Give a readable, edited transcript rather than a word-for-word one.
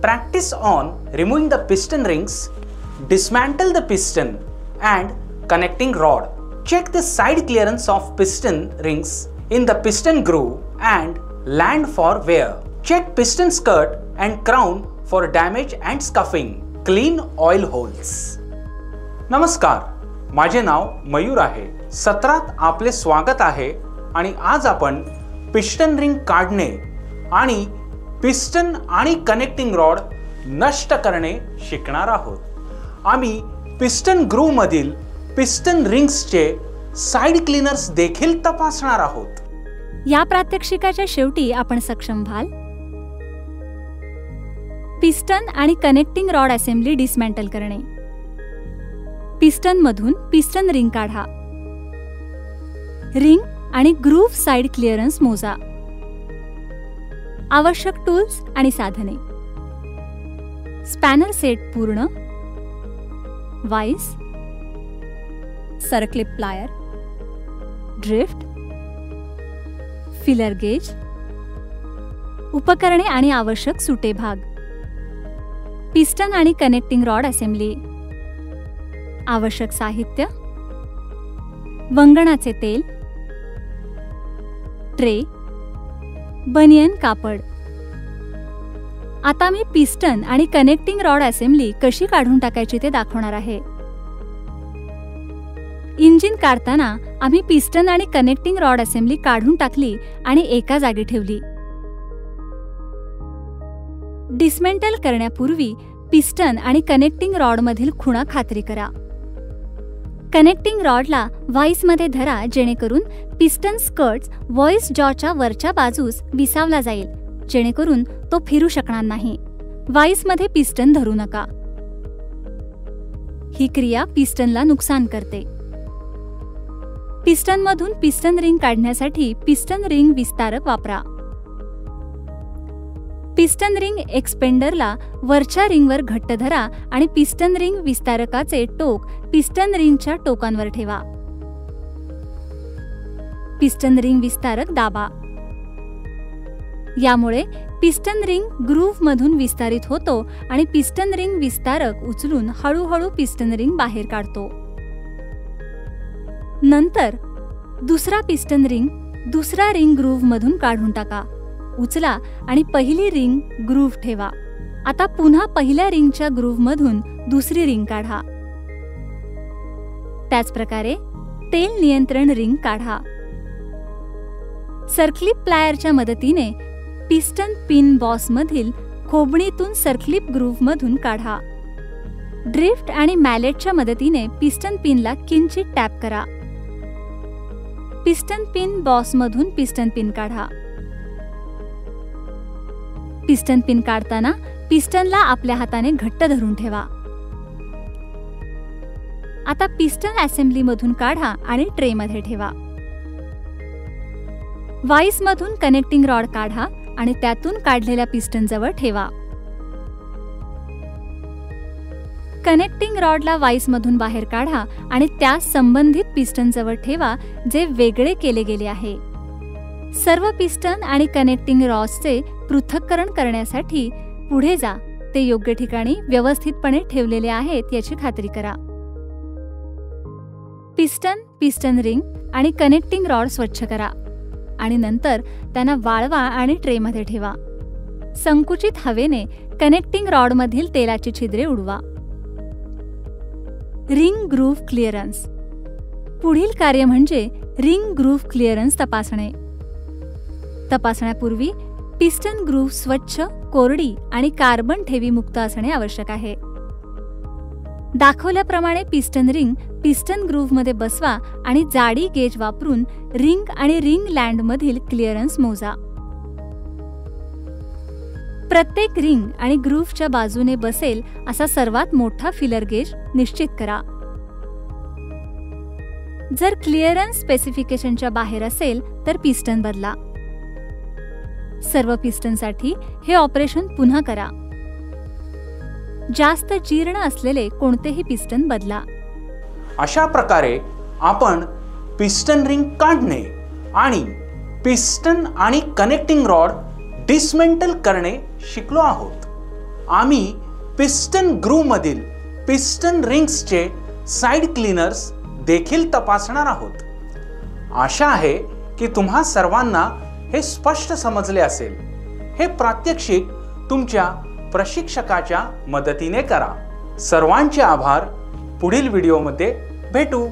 practice on removing the piston rings, dismantle the piston and connecting rod. Check the side clearance of piston rings in the piston groove and land for wear. Check piston skirt and crown for damage and scuffing. Clean oil holes. नमस्कार, माझे नाव मयूर आहे. सत्रात आपले स्वागत आहे आणि आज आपण पिस्टन रिंग काढणे आणि पिस्टन आणि कनेक्टिंग रॉड नष्ट करणे शिकणार आहोत. आम्ही पिस्टन ग्रूव्ह मधील पिस्टन रिंग्सचे साइड क्लीनर्स देखील तपासणार आहोत. या प्रात्यक्षिकाच्या शेवटी आपण सक्षम व्हाल पिस्टन आणि कनेक्टिंग रॉड असेंब्ली डिसमेंटल करणे. पिस्टन मधून पिस्टन रिंग काढा. रिंग आणि ग्रूव्ह साइड क्लिअरन्स मोजा. आवश्यक टूल्स आणि साधने. स्पॅनर सेट पूर्ण. Vice, circlip plier, drift, feeler gauge, उपकरणे आणि आवश्यक सुटे भाग. पिस्टन आणि कनेक्टिंग रॉड असेंब्ली. आवश्यक साहित्य: वंगणाचे तेल, ट्रे, बनियन कापड. आता मी पिस्टन आणि कनेक्टिंग रॉड असेंब्ली कशी काढून टाकायची ते दाखवणार आहे. इंजिन काढताना आम्ही पिस्टन आणि कनेक्टिंग रॉड असेंब्ली काढून टाकली आणि एका जागी ठेवली. डिसमेंटल करण्यापूर्वी पिस्टन आणि कनेक्टिंग रॉडमधील खुणा खात्री करा. कनेक्टिंग रॉडला व्हाईसमध्ये धरा जेणेकरून पिस्टन स्कर्ट्स व्हॉइस जॉच्या वरच्या बाजूस विसावला जाईल, जेणेकरून तो फिरू शकणार नाही. व्हाईसमध्ये पिस्टन धरू नका. ही क्रिया पिस्टनला नुकसान करते. पिस्टनमधून पिस्टन रिंग काढण्यासाठी पिस्टन रिंग विस्तारक वापरा. पिस्टन रिंग एक्सपेंडरला वरच्या रिंगवर घट्ट धरा आणि पिस्टन रिंग विस्तारकाचे टोक पिस्टन रिंगच्या टोकांवर ठेवा. पिस्टन रिंग विस्तारक दाबा. यामुळे पिस्टन रिंग ग्रूव्ह मधून विस्तारित होतो आणि पिस्टन रिंग विस्तारक उचलून हळूहळू पिस्टन रिंग बाहेर काढतो. नंतर दुसरा पिस्टन रिंग दुसरा रिंग ग्रूव्ह मधून काढून टाका. उचला आणि पहिली रिंग ग्रूव्ह ठेवा. आता पुन्हा पहिल्या रिंगच्या ग्रूव्ह मधून दुसरी रिंग काढा. त्याच प्रकारे तेल नियंत्रण रिंग काढा. सर्क्लिप प्लायरच्या मदतीने पिस्टन पिन बॉस मधील खोबणीतून सर्क्लिप ग्रूव्ह मधून काढा. ड्रिफ्ट आणि मॅलेटच्या मदतीने पिस्टन पिनला किंचित टॅप करा. पिस्टन पिन बॉस मधून पिस्टन पिन काढा. पिस्टन पिन काढताना पिस्टनला आपल्या हाताने घट्ट धरून ठेवा. आता पिस्टन असेंब्ली मधून काढा आणि ट्रेमध्ये ठेवा. व्हाईस मधून कनेक्टिंग रॉड काढा आणि त्यातून काढलेल्या पिस्टन जवळ ठेवा. कनेक्टिंग रॉडला व्हाईस मधून बाहेर काढा आणि त्या संबंधित पिस्टन जवळ ठेवा जे वेगळे केले गेले आहे. सर्व पिस्टन आणि कनेक्टिंग रॉड्सचे पृथक्करण करण्यासाठी पुढे जा. ते योग्य ठिकाणी व्यवस्थितपणे ठेवलेले आहेत याची खात्री करा. पिस्टन, पिस्टन रिंग आणि कनेक्टिंग रॉड स्वच्छ करा आणि नंतर त्यांना वाळवा आणि ट्रेमध्ये ठेवा. संकुचित हवेने कनेक्टिंग रॉडमधील तेलाची छिद्रे उडवा. Ring groove clearance. पुढील कार्य म्हणजे रिंग ग्रूव्ह क्लिअरन्स तपासणे. तपासण्यापूर्वी पिस्टन ग्रूव्ह स्वच्छ, कोरडी आणि कार्बन ठेवी मुक्त असणे आवश्यक आहे. दाखवल्याप्रमाणे पिस्टन रिंग पिस्टन ग्रूव्हमध्ये बसवा आणि जाडी गेज वापरून रिंग आणि रिंग लँड मधील क्लिअरन्स मोजा. प्रत्येक रिंग आणि ग्रूव्हच्या बाजूने बसेल असा सर्वात मोठा फिलर गेज निश्चित करा. जर क्लिअरन्स स्पेसिफिकेशनच्या बाहेर असेल तर पिस्टन बदला. सर्व पिस्टनसाठी हे ऑपरेशन पुन्हा करा. जास्त जीर्ण असलेले कोणतेही पिस्टन बदला. अशा प्रकारे आपण पिस्टन रिंग काढणे आणि पिस्टन आणि कनेक्टिंग रॉड डिसमेंटल करणे शिकलो आहोत. आम्ही पिस्टन ग्रूवमधील पिस्टन रिंग्सचे साइड क्लीनर्स देखील तपासणार आहोत. आशा आहे की तुम्हा सर्वांना हे स्पष्ट समजले असेल. हे प्रात्यक्षिक तुमच्या प्रशिक्षकाच्या मदतीने करा. सर्वांचे आभार. पुढील व्हिडिओमध्ये भेटू.